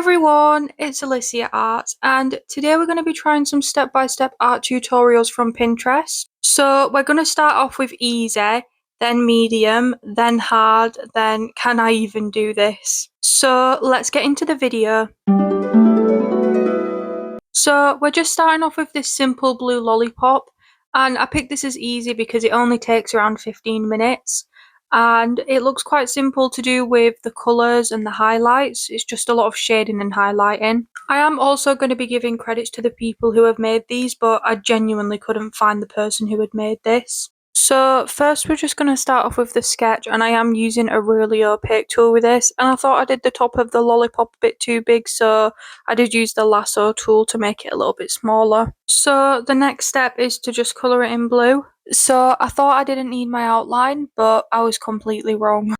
Everyone, it's Alicia Art, and today we're going to be trying some step-by-step art tutorials from Pinterest. So we're going to start off with easy, then medium, then hard, then can I even do this? So let's get into the video. So we're just starting off with this simple blue lollipop, and I picked this as easy because it only takes around 15 minutes. And it looks quite simple to do with the colours and the highlights. It's just a lot of shading and highlighting. I am also going to be giving credits to the people who have made these, but I genuinely couldn't find the person who had made this. So first we're just going to start off with the sketch, and I am using a really opaque tool with this, and I thought I did the top of the lollipop a bit too big, so I did use the lasso tool to make it a little bit smaller. So the next step is to just colour it in blue. So I thought I didn't need my outline, but I was completely wrong.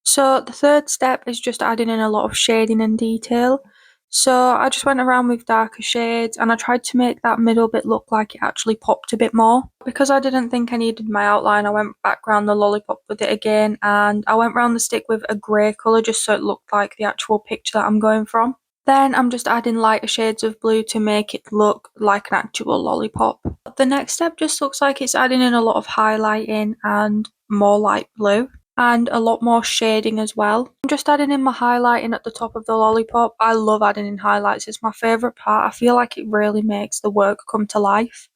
So the third step is just adding in a lot of shading and detail. So I just went around with darker shades and I tried to make that middle bit look like it actually popped a bit more. Because I didn't think I needed my outline, I went back around the lollipop with it again, and I went around the stick with a grey colour just so it looked like the actual picture that I'm going from. Then I'm just adding lighter shades of blue to make it look like an actual lollipop. The next step just looks like it's adding in a lot of highlighting and more light blue, and a lot more shading as well. I'm just adding in my highlighting at the top of the lollipop. I love adding in highlights, it's my favourite part. I feel like it really makes the work come to life.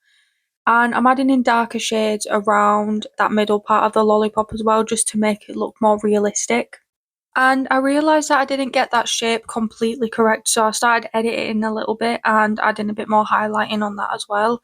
And I'm adding in darker shades around that middle part of the lollipop as well, just to make it look more realistic. And I realised that I didn't get that shape completely correct, so I started editing a little bit and adding a bit more highlighting on that as well.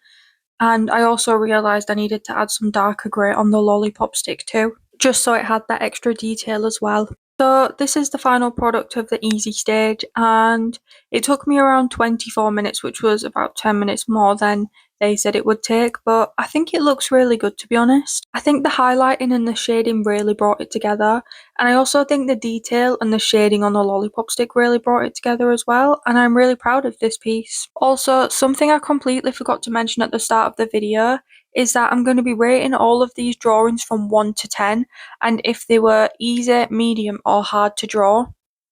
And I also realised I needed to add some darker grey on the lollipop stick too, just so it had that extra detail as well. So this is the final product of the easy stage, and it took me around 24 minutes, which was about 10 minutes more than they said it would take, but I think it looks really good, to be honest. I think the highlighting and the shading really brought it together, and I also think the detail and the shading on the lollipop stick really brought it together as well, and I'm really proud of this piece. Also, something I completely forgot to mention at the start of the video is that I'm going to be rating all of these drawings from 1 to 10, and if they were easy, medium or hard to draw.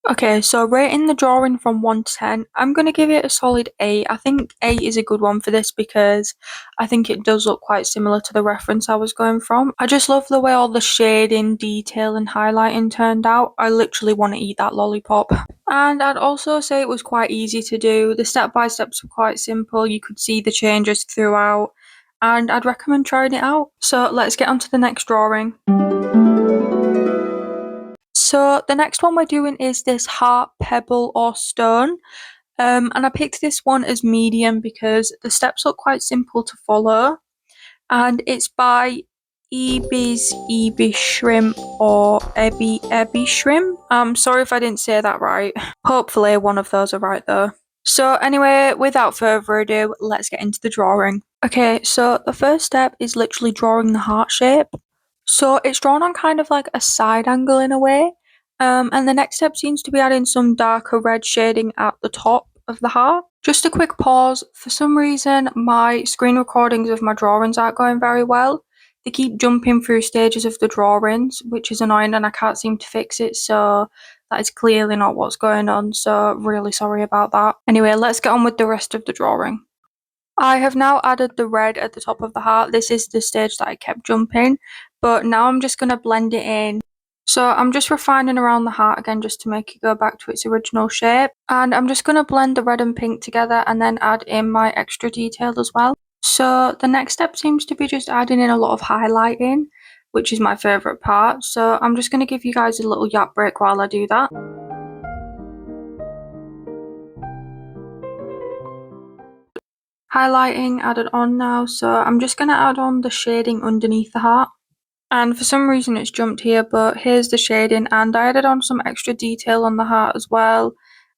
Okay, so rating the drawing from 1 to 10, I'm going to give it a solid 8. I think 8 is a good one for this because I think it does look quite similar to the reference I was going from. I just love the way all the shading, detail and highlighting turned out. I literally want to eat that lollipop. And I'd also say it was quite easy to do. The step-by-steps were quite simple. You could see the changes throughout, and I'd recommend trying it out. So let's get on to the next drawing. So the next one we're doing is this heart, pebble or stone, and I picked this one as medium because the steps look quite simple to follow, and it's by Ebi Shrimp or Ebi Shrimp. I'm sorry if I didn't say that right. Hopefully one of those are right though. So anyway, without further ado, let's get into the drawing. Okay, so the first step is literally drawing the heart shape. So it's drawn on kind of like a side angle in a way. And the next step seems to be adding some darker red shading at the top of the heart. Just a quick pause. For some reason, my screen recordings of my drawings aren't going very well. They keep jumping through stages of the drawings, which is annoying, and I can't seem to fix it, so that is clearly not what's going on, so really sorry about that. Anyway, let's get on with the rest of the drawing. I have now added the red at the top of the heart. This is the stage that I kept jumping, but now I'm just going to blend it in. So I'm just refining around the heart again just to make it go back to its original shape. And I'm just going to blend the red and pink together and then add in my extra detail as well. So the next step seems to be just adding in a lot of highlighting, which is my favourite part. So I'm just going to give you guys a little yap break while I do that. Highlighting added on now, so I'm just going to add on the shading underneath the heart. And for some reason it's jumped here, but here's the shading, and I added on some extra detail on the heart as well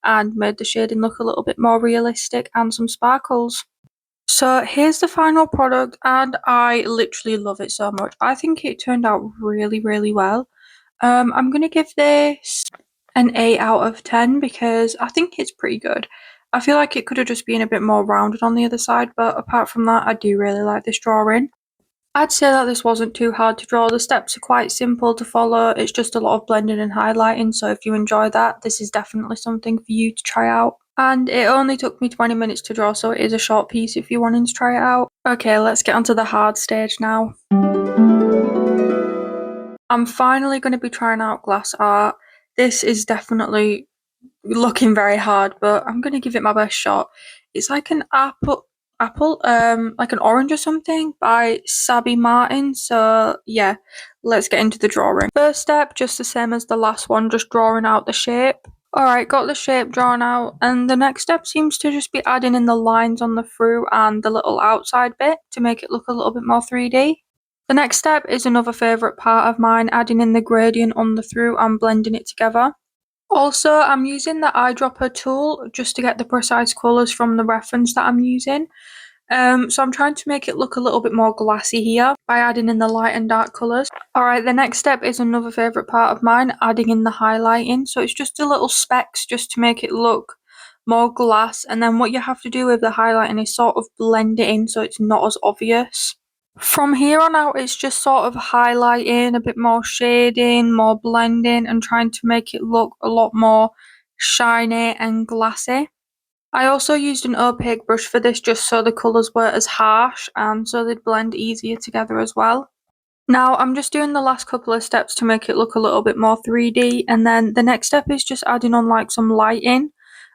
and made the shading look a little bit more realistic and some sparkles. So here's the final product, and I literally love it so much. I think it turned out really well. I'm going to give this an 8 out of 10 because I think it's pretty good. I feel like it could have just been a bit more rounded on the other side, but apart from that, I do really like this drawing. I'd say that this wasn't too hard to draw. The steps are quite simple to follow. It's just a lot of blending and highlighting, so if you enjoy that, this is definitely something for you to try out. And it only took me 20 minutes to draw, so it is a short piece if you're wanting to try it out. Okay, let's get onto the hard stage now. I'm finally going to be trying out glass art. This is definitely looking very hard, but I'm going to give it my best shot. It's like an apple, like an orange or something by Sabi Martin. So yeah, let's get into the drawing. First step, just the same as the last one, just drawing out the shape. Alright, got the shape drawn out, and the next step seems to just be adding in the lines on the through and the little outside bit to make it look a little bit more 3D. The next step is another favourite part of mine, adding in the gradient on the through and blending it together. Also, I'm using the eyedropper tool just to get the precise colours from the reference that I'm using. So I'm trying to make it look a little bit more glassy here by adding in the light and dark colours. Alright, the next step is another favourite part of mine, adding in the highlighting. So it's just the little specks just to make it look more glass, and then what you have to do with the highlighting is sort of blend it in so it's not as obvious. From here on out, it's just sort of highlighting, a bit more shading, more blending, and trying to make it look a lot more shiny and glassy. I also used an opaque brush for this just so the colours weren't as harsh and so they'd blend easier together as well. Now I'm just doing the last couple of steps to make it look a little bit more 3D, and then the next step is just adding on like some lighting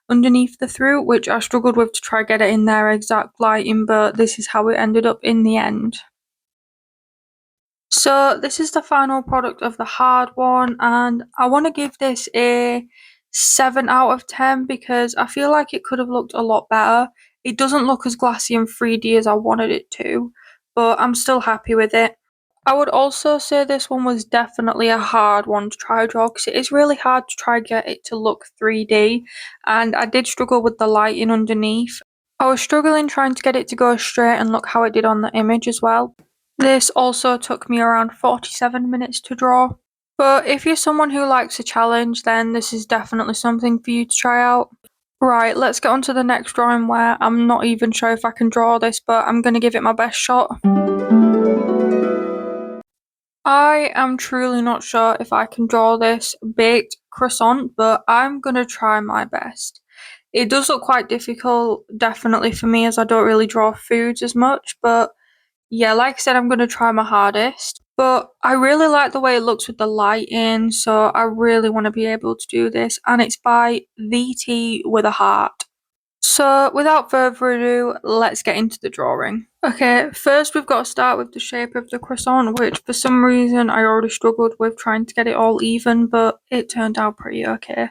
underneath the through, which I struggled with to try get it in their exact lighting, but this is how it ended up in the end. So this is the final product of the hard one, and I want to give this a 7 out of 10 because I feel like it could have looked a lot better. It doesn't look as glassy and 3D as I wanted it to, but I'm still happy with it. I would also say this one was definitely a hard one to try draw because it is really hard to try get it to look 3D, and I did struggle with the lighting underneath. I was struggling trying to get it to go straight and look how it did on the image as well. This also took me around 47 minutes to draw. But if you're someone who likes a challenge, then this is definitely something for you to try out. Right, let's get on to the next drawing where I'm not even sure if I can draw this, but I'm going to give it my best shot. I am truly not sure if I can draw this baked croissant, but I'm going to try my best. It does look quite difficult, definitely for me, as I don't really draw foods as much, but yeah, like I said, I'm going to try my hardest. But I really like the way it looks with the lighting, so I really want to be able to do this. And it's by VT with a heart. So without further ado, let's get into the drawing. Okay, first we've got to start with the shape of the croissant, which for some reason I already struggled with trying to get it all even, but it turned out pretty okay.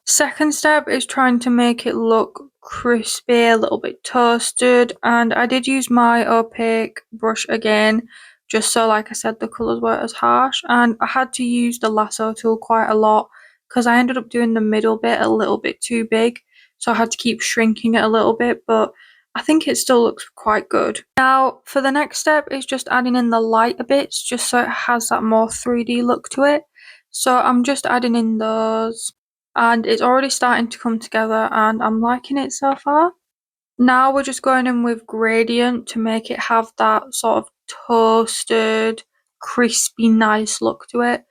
Second step is trying to make it look crispy, a little bit toasted, and I did use my opaque brush again, just so like I said the colours weren't as harsh, and I had to use the lasso tool quite a lot because I ended up doing the middle bit a little bit too big, so I had to keep shrinking it a little bit, but I think it still looks quite good. Now for the next step is just adding in the lighter bits just so it has that more 3D look to it. So I'm just adding in those, and it's already starting to come together and I'm liking it so far. Now we're just going in with gradient to make it have that sort of toasted, crispy, nice look to it.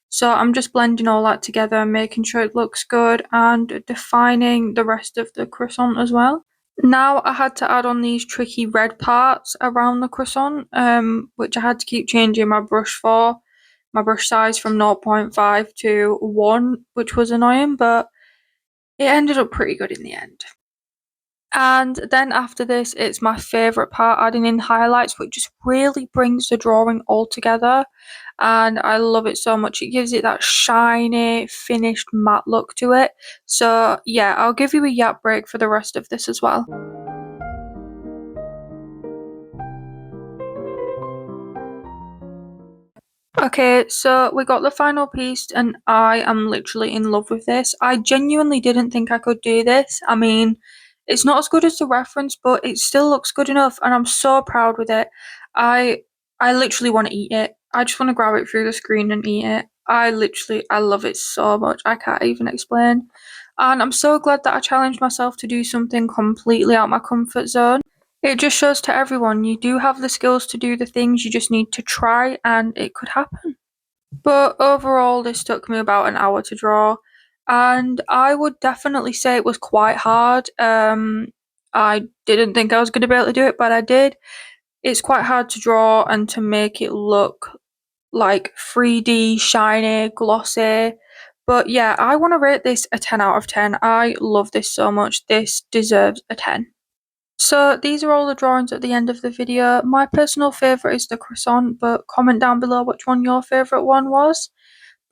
So I'm just blending all that together and making sure it looks good and defining the rest of the croissant as well. Now I had to add on these tricky red parts around the croissant, which I had to keep changing my brush for. My brush size from 0.5 to 1, which was annoying, but it ended up pretty good in the end. And then after this, it's my favourite part, adding in highlights, which just really brings the drawing all together. And I love it so much. It gives it that shiny, finished matte look to it. So yeah, I'll give you a yap break for the rest of this as well. Okay, so we got the final piece and I am literally in love with this. I genuinely didn't think I could do this. I mean, it's not as good as the reference, but it still looks good enough and I'm so proud with it. I literally want to eat it. I just want to grab it through the screen and eat it. I love it so much. I can't even explain. And I'm so glad that I challenged myself to do something completely out my comfort zone. It just shows to everyone you do have the skills to do the things, you just need to try and it could happen. But overall, this took me about an hour to draw, and I would definitely say it was quite hard. I didn't think I was going to be able to do it, but I did. It's quite hard to draw and to make it look like 3D, shiny, glossy. But yeah, I want to rate this a 10 out of 10. I love this so much. This deserves a 10. So these are all the drawings at the end of the video. My personal favourite is the croissant, but comment down below which one your favourite one was.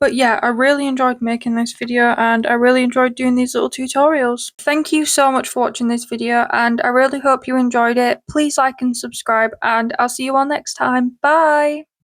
But yeah, I really enjoyed making this video and I really enjoyed doing these little tutorials. Thank you so much for watching this video and I really hope you enjoyed it. Please like and subscribe and I'll see you all next time. Bye!